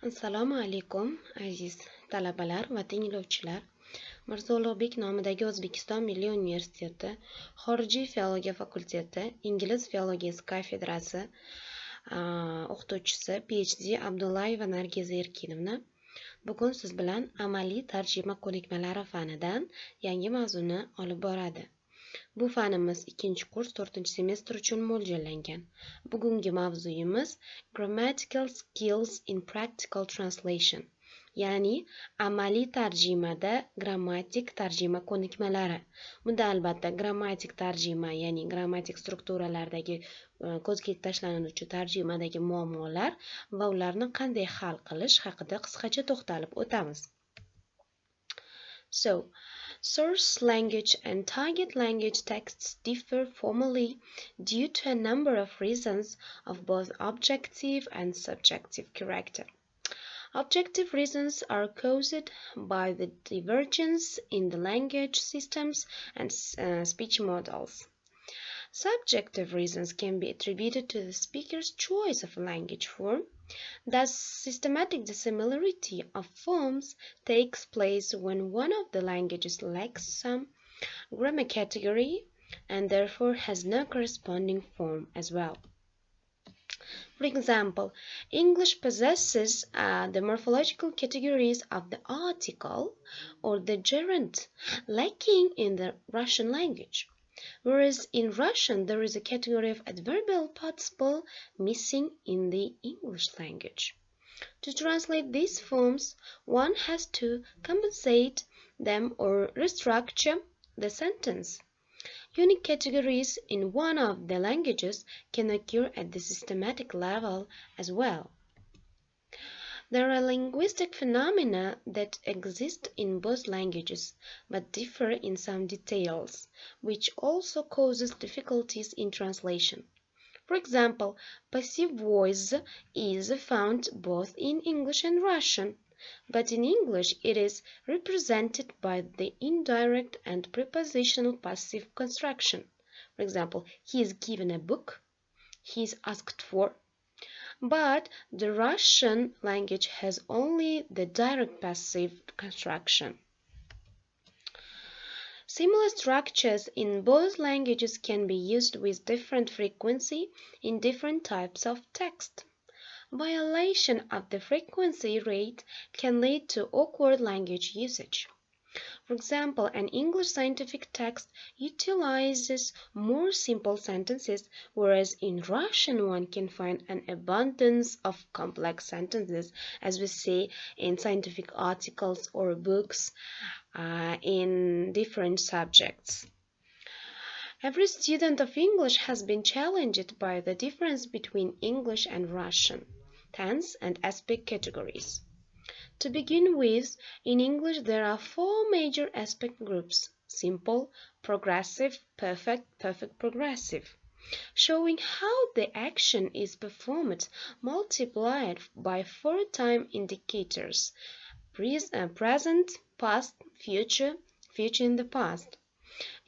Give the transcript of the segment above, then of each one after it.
Assalomu alaykum aziz talabalar va tinglovchilar. Mirzulug'bek nomidagi O'zbekiston Milliy universiteti Xorijий filologiya fakulteti Ingliz filologiyasi kafedrasi o'qituvchisi PhD Abdullayeva Н.Э. bugun siz bilan amaliy tarjima ko'nikmalari fanidan yangi mavzuni olib boradi. Bu fanimiz 2-kurs 4-semestr uchun mo'ljallangan. Bugungi mavzuyimiz Grammatical Skills in Practical Translation, ya'ni amaliy tarjimada grammatik tarjima ko'nikmalari. Bunda albatta grammatik tarjima, ya'ni grammatik strukturalardagi ko'zga tashlanuvchi tarjimadagi muammolar va ularni qanday hal qilish haqida qisqacha to'xtalib o'tamiz. Source language and target language texts differ formally due to a number of reasons of both objective and subjective character. Objective reasons are caused by the divergence in the language systems and speech models. Subjective reasons can be attributed to the speaker's choice of a language form. Thus, systematic dissimilarity of forms takes place when one of the languages lacks some grammar category and therefore has no corresponding form as well. For example, English possesses the morphological categories of the article or the gerund, lacking in the Russian language. Whereas in Russian there is a category of adverbial participle missing in the English language. To translate these forms, one has to compensate them or restructure the sentence. Unique categories in one of the languages can occur at the systematic level as well. There are linguistic phenomena that exist in both languages, but differ in some details, which also causes difficulties in translation. For example, passive voice is found both in English and Russian, but in English it is represented by the indirect and prepositional passive construction. For example, he is given a book, he is asked for. But the Russian language has only the direct passive construction. Similar structures in both languages can be used with different frequency in different types of text. Violation of the frequency rate can lead to awkward language usage. For example, an English scientific text utilizes more simple sentences, whereas in Russian one can find an abundance of complex sentences, as we see in scientific articles or books in different subjects. Every student of English has been challenged by the difference between English and Russian tense and aspect categories. To begin with, in English there are 4 major aspect groups: simple, progressive, perfect, perfect progressive, showing how the action is performed multiplied by 4 time indicators: present, past, future, future in the past.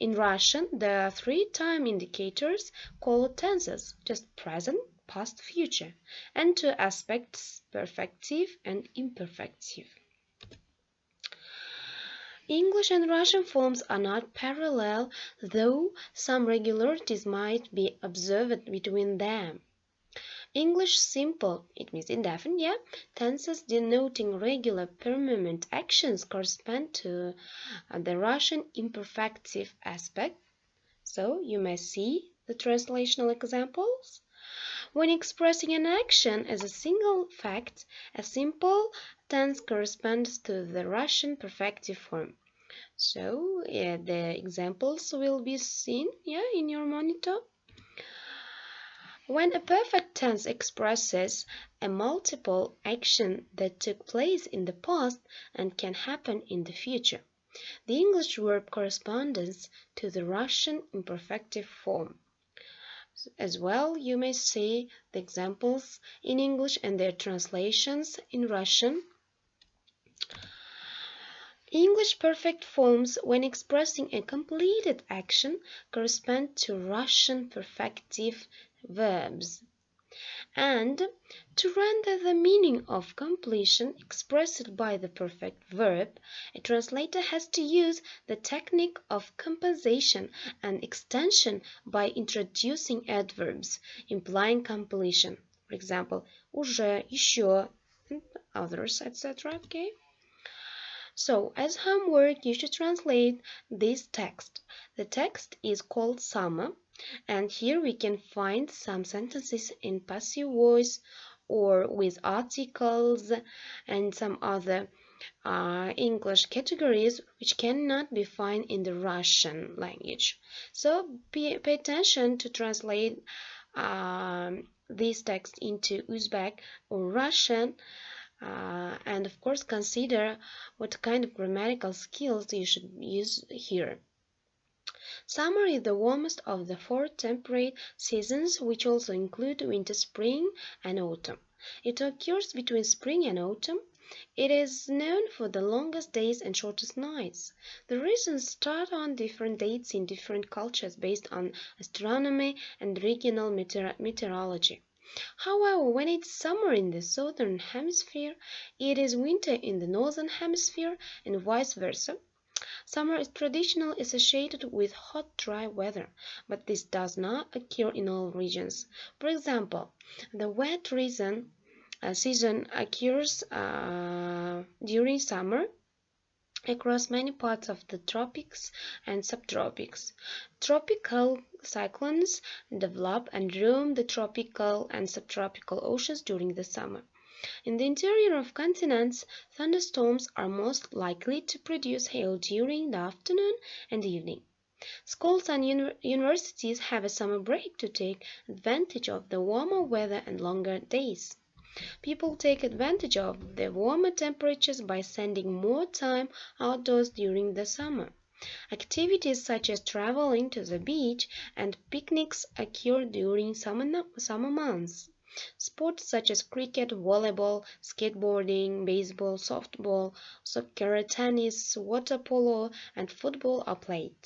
In Russian, there are 3 time indicators called tenses, just present, past, future, and 2 aspects, perfective and imperfective. English and Russian forms are not parallel, though some regularities might be observed between them. English simple, it means indefinite, tenses denoting regular permanent actions correspond to the Russian imperfective aspect. So you may see the translational examples. When expressing an action as a single fact, a simple tense corresponds to the Russian perfective form. So the examples will be seen in your monitor. When a perfect tense expresses a multiple action that took place in the past and can happen in the future, the English verb corresponds to the Russian imperfective form. As well, you may see the examples in English and their translations in Russian. English perfect forms, when expressing a completed action, correspond to Russian perfective verbs. And to render the meaning of completion expressed by the perfect verb, a translator has to use the technique of compensation and extension by introducing adverbs implying completion. For example, уже, еще, and others, etc. Okay. So, as homework, you should translate this text. The text is called summer, and here we can find some sentences in passive voice or with articles and some other English categories which cannot be found in the Russian language. So pay attention to translate this text into Uzbek or Russian. And of course consider what kind of grammatical skills you should use here. Summer is the warmest of the four temperate seasons, which also include winter, spring, and autumn. It occurs between spring and autumn. It is known for the longest days and shortest nights. The reasons start on different dates in different cultures based on astronomy and regional meteorology. However, when it's summer in the southern hemisphere, it is winter in the northern hemisphere, and vice versa. Summer is traditionally associated with hot, dry weather, but this does not occur in all regions. For example, the wet season occurs during summer across many parts of the tropics and subtropics. Tropical cyclones develop and roam the tropical and subtropical oceans during the summer. In the interior of continents, thunderstorms are most likely to produce hail during the afternoon and evening. Schools and universities have a summer break to take advantage of the warmer weather and longer days. People take advantage of the warmer temperatures by spending more time outdoors during the summer. Activities such as traveling to the beach and picnics occur during summer months. Sports such as cricket, volleyball, skateboarding, baseball, softball, soccer, tennis, water polo, and football are played.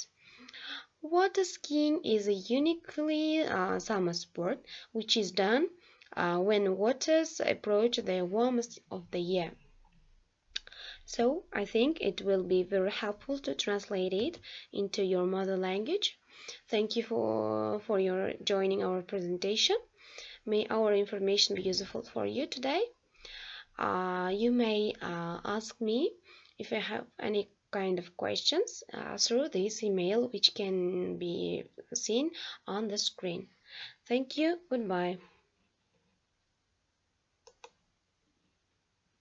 Water skiing is a uniquely summer sport which is done when waters approach the warmest of the year. So I think it will be very helpful to translate it into your mother language. Thank you for your joining our presentation. May our information be useful for you today. You may ask me if you have any kind of questions through this email, which can be seen on the screen. Thank you. Goodbye.